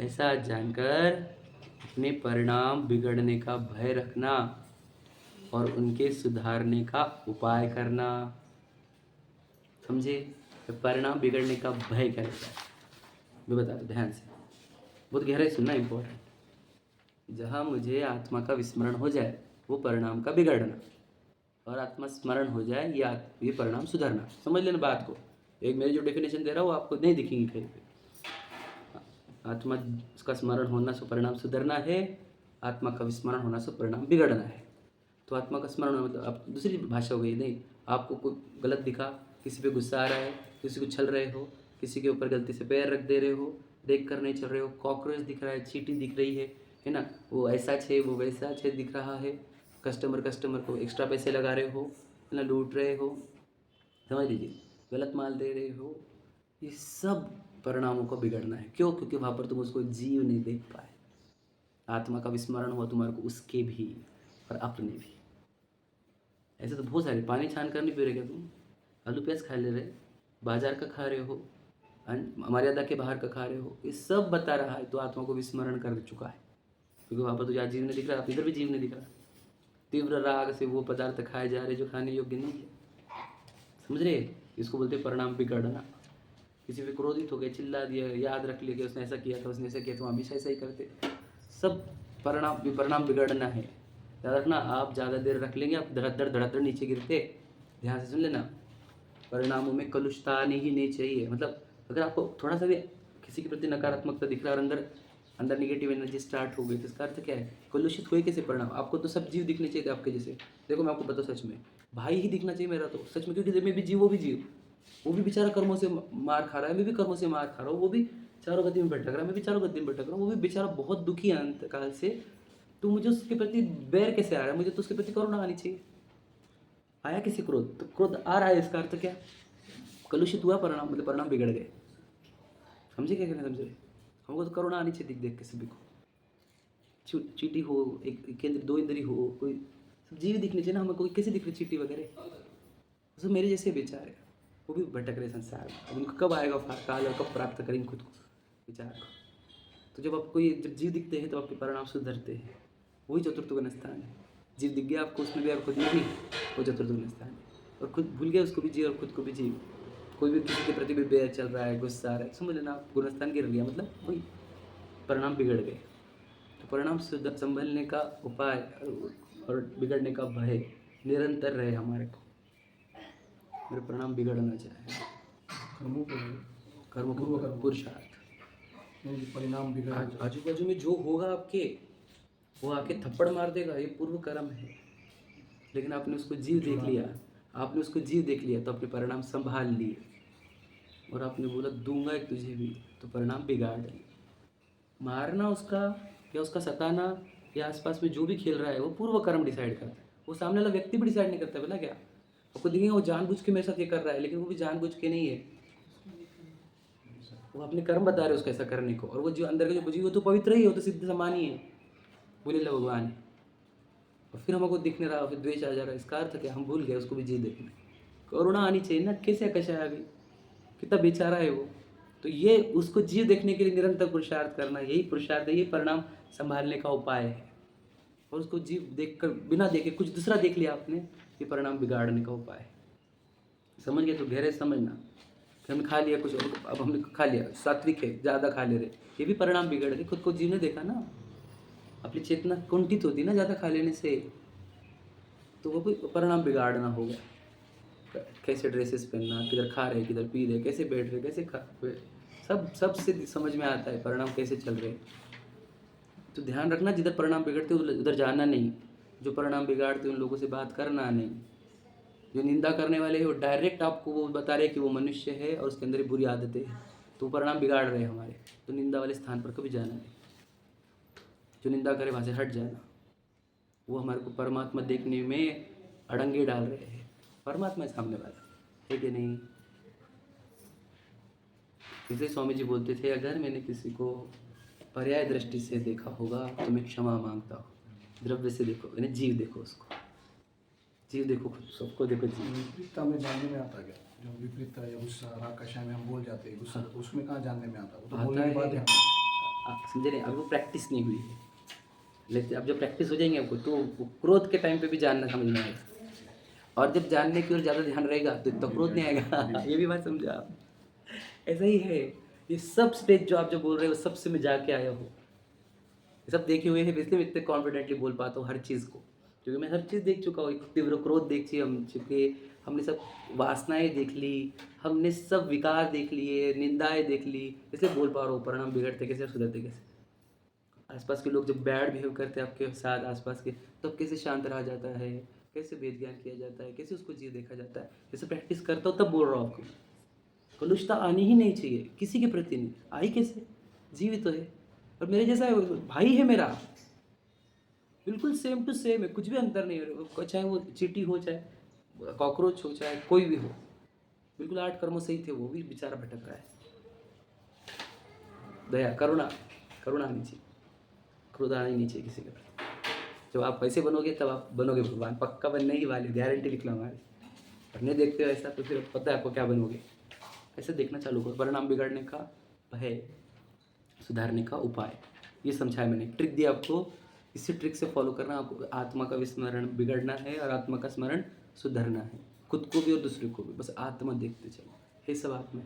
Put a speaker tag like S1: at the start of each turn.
S1: ऐसा जानकर अपने परिणाम बिगड़ने का भय रखना और उनके सुधारने का उपाय करना। समझे? तो परिणाम बिगड़ने का भय क्या होता है मैं बता दूँ ध्यान से, बहुत गहराई सुनना इम्पोर्टेंट। जहाँ मुझे आत्मा का विस्मरण हो जाए वो परिणाम का बिगड़ना, और आत्मा स्मरण हो जाए ये परिणाम सुधरना। समझ लेना बात को। एक मेरी जो डेफिनेशन दे रहा हूँ वो आपको नहीं दिखेंगी कहीं पे। आत्मा का स्मरण होना से परिणाम सुधरना है, आत्मा का विस्मरण होना से परिणाम बिगड़ना है। तो आत्मा का स्मरण होना मतलब आप दूसरी भाषा हो गई। नहीं, आपको कोई गलत दिखा, किसी पे गुस्सा आ रहा है, किसी को छल रहे हो, किसी के ऊपर गलती से पैर रख दे रहे हो, देख कर नहीं चल रहे हो, कॉकरोच दिख रहा है, चींटी दिख रही है ना, वो ऐसा छे वो वैसा छे दिख रहा है, कस्टमर को एक्स्ट्रा पैसे लगा रहे हो, है ना, लूट रहे हो, समझ लीजिए, गलत माल दे रहे हो, ये सब परिणामों को बिगड़ना है। क्यों? क्योंकि वहाँ पर तुम उसको जीव नहीं देख पाए। आत्मा का विस्मरण हुआ तुम्हारे को उसके भी और अपने भी। ऐसे तो बहुत सारे, पानी छान कर नहीं पी रहे क्या तुम? आलू प्याज खा ले रहे, बाजार का खा रहे हो, मर्यादा के बाहर का खा रहे हो, ये सब बता रहा है तो आत्मा को विस्मरण कर चुका है। क्योंकि वहाँ पर तुझे जीव नहीं दिख रहा, इधर भी जीव नहीं दिख रहा। तीव्र राग से वो पदार्थ खाए जा रहे जो खाने योग्य नहीं है। समझ रहे? इसको बोलते परिणाम बिगड़ना। किसी पे क्रोधित हो गए, चिल्ला दिया, याद रख लिया कि उसने ऐसा किया था, उसने ऐसा किया, तो हमेशा ऐसा ही करते। सब परिणाम बिगड़ना है। याद रखना, आप ज़्यादा देर रख लेंगे आप धड़ नीचे गिरते। ध्यान से सुन लेना, परिणामों में कलुषता आनी ही नहीं चाहिए। मतलब अगर आपको थोड़ा सा भी किसी के प्रति नकारात्मकता दिख रहा है और अंदर निगेटिव एनर्जी स्टार्ट हो गई, तो इसका अर्थ क्या है? कलुषित हुए कैसे परिणाम? आपको तो सब जीव दिखने चाहिए थे आपके जैसे। देखो मैं आपको बताऊँ, सच में भाई ही दिखना चाहिए मेरा तो, सच में। क्योंकि मैं भी जीव, वो भी बेचारा कर्मों से मार खा रहा है, मैं भी कर्मों से मार खा रहा हूँ। वो भी चारों गति में भटक रहा है, मैं भी चारों गति में भटक रहा हूँ। वो भी बेचारा बहुत दुखी है अंतकाल से। तो मुझे उसके प्रति बैर कैसे आ रहा है? मुझे तो उसके प्रति करुणा आनी चाहिए। आया किसी क्रोध, तो क्रोध आ रहा है, इसका अर्थ क्या? कलुषित हुआ परिणाम, मतलब परिणाम बिगड़ गए। समझे क्या कहना? समझे? हमको तो करुणा आनी चाहिए, देख के सभी को। चींटी हो, एक केंद्र दो इंद्री हो, कोई सब जीव दिखने चाहिए ना हमें। कोई कैसे दिख रही चींटी वगैरह? सब मेरे जैसे बेचारे, वो भी भटक रहे संसार में। अब उनको कब आएगा काल और कब प्राप्त करेंगे खुद को, विचार को। तो जब जीव दिखते हैं तो आपके परिणाम सुधरते हैं। वही चतुर्थ गुण स्थान है। जीव दिख गया आपको, उसमें भी आप खुद में भी, वो चतुर्थ गुण स्थान है। और खुद भूल गया उसको भी जीव और खुद को भी जीव। कोई भी किसी के प्रति भी बैर चल रहा है, गुस्सा आ रहा है, समझ लेना आप गुणस्थान गिर गया, मतलब वही परिणाम बिगड़ गए। तो परिणाम संभलने का उपाय और बिगड़ने का भय निरंतर रहे हमारे को। मेरे परिणाम बिगड़ना चाहिए। कर्मों को पुरुषार्थ,
S2: परिणाम बिगड़
S1: आजू बाजू में जो होगा आपके, वो आके थप्पड़ मार देगा, ये पूर्व कर्म है। लेकिन आपने उसको जीव देख लिया, तो अपने परिणाम संभाल लिए। और आपने बोला दूंगा एक तुझे भी, तो परिणाम बिगाड़ लिए। मारना उसका या उसका सताना या आसपास में जो भी खेल रहा है, वो पूर्व कर्म डिसाइड करता है। वो सामने वाला व्यक्ति भी डिसाइड नहीं करता, बोला क्या आपको दिखेगा वो जानबूझ के मेरे साथ ये कर रहा है, लेकिन वो भी जानबूझ के नहीं है। वो अपने कर्म बता रहे उसको ऐसा करने को। और वो जो अंदर का जो बुझी, वो तो पवित्र ही है, वो तो सिद्ध समान ही है, बोले भगवान है। और फिर हमको दिखने रहा, फिर द्वेष आ जा रहा है। इसका अर्थ क्या? हम भूल गए उसको भी जी देखने। करुणा आनी चाहिए ना, कैसे कशा है अभी, कितना बेचारा है वो। तो ये उसको जीव देखने के लिए निरंतर पुरुषार्थ करना, यही पुरुषार्थ है, यही परिणाम संभालने का उपाय है। और उसको जीव देखकर बिना देखे कुछ दूसरा देख लिया आपने, ये परिणाम बिगाड़ने का उपाय है। समझ गए? तो गहरे समझना कि हमने खा लिया कुछ, अब हमने खा लिया, सात्विक है, ज़्यादा खा ले रहे, ये भी परिणाम बिगड़ गए। खुद को जीव ने देखा ना, अपनी चेतना कुंठित होती ना ज़्यादा खा लेने से, तो वो भी परिणाम बिगाड़ना हो गया। कैसे ड्रेसेस पहनना, किधर खा रहे, किधर पी रहे, कैसे बैठ रहे, कैसे खा, सब से समझ में आता है परिणाम कैसे चल रहे। तो ध्यान रखना, जिधर परिणाम बिगड़ते उधर जाना नहीं, जो परिणाम बिगाड़ते उन लोगों से बात करना नहीं। जो निंदा करने वाले हैं वो डायरेक्ट आपको वो बता रहे हैं कि वो मनुष्य है और उसके अंदर बुरी आदतें हैं, तो परिणाम बिगाड़ रहे हैं हमारे। तो निंदा वाले स्थान पर कभी जाना नहीं, जो निंदा करे वहाँ से हट जाना। वो हमारे को परमात्मा देखने में अड़ंगे डाल रहे हैं। परमात्मा सामने वाला है कि नहीं? इसलिए स्वामी जी बोलते थे, अगर मैंने किसी को पर्याय दृष्टि से देखा होगा तो मैं क्षमा मांगता हूँ। द्रव्य से देखो, यानी जीव देखो उसको, जीव देखो, खुद सबको देखो। जीव
S2: विपरीतता में जानने में आता क्या? जो विपरीतता या गुस्सा राग कषाय में हम बोल जाते हैं, गुस्सा उसमें कहाँ जानने में आता? वो तो बोलने की बात है।
S1: आप समझे नहीं, अभी वो प्रैक्टिस नहीं हुई है। लेकिन अब जब प्रैक्टिस हो जाएंगे आपको, तो वो क्रोध के टाइम पे भी जानना समझ में आएगा, और जब जानने की ओर ज़्यादा ध्यान रहेगा तो इतना क्रोध नहीं आएगा। ये भी बात समझे आप। ऐसा ही है, ये सब स्टेज जो आप जो बोल रहे हो, सबसे मैं जाके आया हूँ, ये सब देखे हुए हैं, इसलिए मैं इतने कॉन्फिडेंटली बोल पाता हूँ हर चीज़ को, क्योंकि मैं हर चीज़ देख चुका हूँ। एक तीव्र क्रोध देख हम चुके, हमने सब वासनाएं देख ली, हमने सब विकार देख लिए, निंदाएं देख ली, इसलिए बोल पा रहा हूँ परिणाम बिगड़ते कैसे और सुधरते कैसे। आसपास के लोग जब बैड बिहेव करते हैं आपके साथ आसपास के, तब कैसे शांत रहा जाता है, कैसे वेद ज्ञान किया जाता है, कैसे उसको जीव देखा जाता है, जैसे प्रैक्टिस करता हूँ तब बोल रहा हूँ आपको। कलुषता आनी ही नहीं चाहिए किसी के प्रति, नहीं आई कैसे, जीवित तो है और मेरे जैसा भाई है मेरा, बिल्कुल सेम टू सेम है, कुछ भी अंतर नहीं है, चाहे वो चींटी हो, चाहे कॉकरोच हो, चाहे कोई भी हो, बिल्कुल 8 कर्मों से ही थे, वो भी बेचारा भटक रहा है। दया, करुणा, करुणा आनी चाहिए, क्रोध आना ही नहीं चाहिए किसी के प्रति। जब आप वैसे बनोगे तब आप बनोगे भगवान, पक्का बनने ही वाले, गारंटी लिख लो हमारी। और नहीं देखते हो ऐसा तो फिर पता है आपको क्या बनोगे। ऐसे देखना चालू करो, परिणाम बिगड़ने का भय, सुधारने का उपाय, ये समझाया मैंने, ट्रिक दी आपको। इसी ट्रिक से फॉलो करना, आपको आत्मा का विस्मरण बिगड़ना है और आत्मा का स्मरण सुधरना है, खुद को भी और दूसरे को भी, बस आत्मा देखते चलो, हे सब आत्मा।